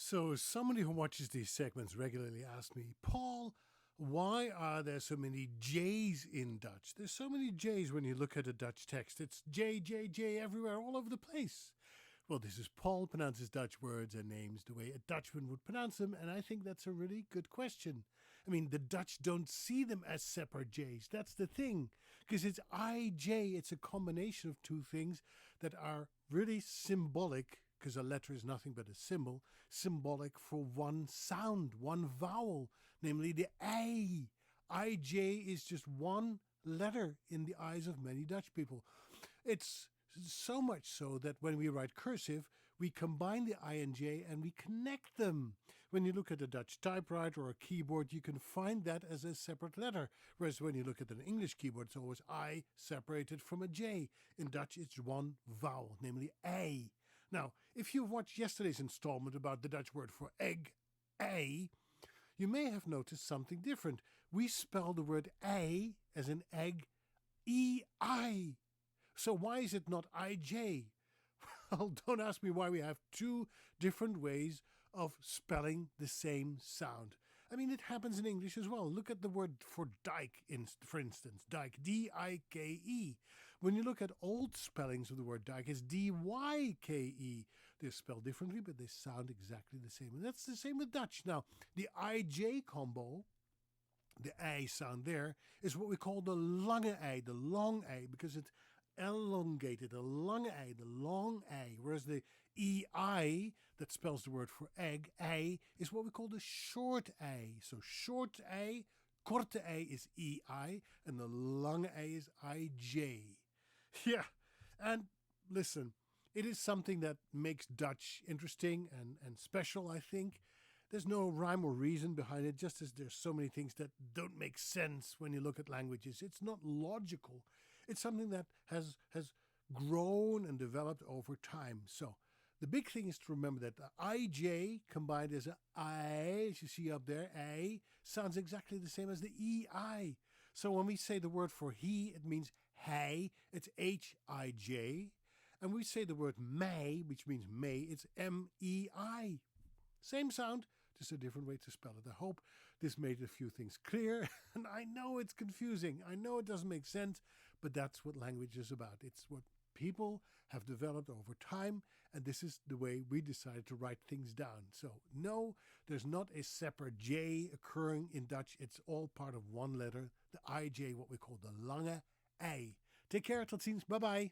So, somebody who watches these segments regularly asks me, Paul, why are there so many J's in Dutch? There's so many J's when you look at a Dutch text. It's J, J, J everywhere, all over the place. Well, this is Paul pronounces Dutch words and names the way a Dutchman would pronounce them, and I think that's a really good question. I mean, the Dutch don't see them as separate J's. That's the thing, because it's IJ. It's a combination of two things that are really symbolic, because a letter is nothing but a symbol, symbolic for one sound, one vowel, namely the I. IJ is just one letter in the eyes of many Dutch people. It's so much so that when we write cursive, we combine the I and J and we connect them. When you look at a Dutch typewriter or a keyboard, you can find that as a separate letter. Whereas when you look at an English keyboard, it's always I separated from a J. In Dutch, it's one vowel, namely A. Now, if you've watched yesterday's installment about the Dutch word for egg, A, you may have noticed something different. We spell the word A as in egg, E-I. So why is it not IJ? Well, don't ask me why we have two different ways of spelling the same sound. I mean, it happens in English as well. Look at the word for dike, for instance. Dike, D-I-K-E. When you look at old spellings of the word dike, it's D-Y-K-E. They're spelled differently, but they sound exactly the same. And that's the same with Dutch. Now, the IJ combo, the I sound there, is what we call the lange I, the long I, because it's elongated, the lange I, the long I, whereas the EI that spells the word for egg, I, is what we call the short I. So short I, korte I is EI, and the lange I is IJ. Yeah, and listen, it is something that makes Dutch interesting and special, I think. There's no rhyme or reason behind it, just as there's so many things that don't make sense when you look at languages. It's not logical. It's something that has grown and developed over time. So the big thing is to remember that the IJ combined as a I, as you see up there, A, sounds exactly the same as the EI. So when we say the word for he, it means hij, it's H-I-J. And we say the word mij, which means may, it's M-E-I. Same sound, just a different way to spell it. I hope this made a few things clear. And I know it's confusing. I know it doesn't make sense, but that's what language is about. It's what people have developed over time, and this is the way we decided to write things down. So no, there's not a separate J occurring in Dutch. It's all part of one letter, the IJ, what we call the lange I. Take care, tot ziens, bye-bye.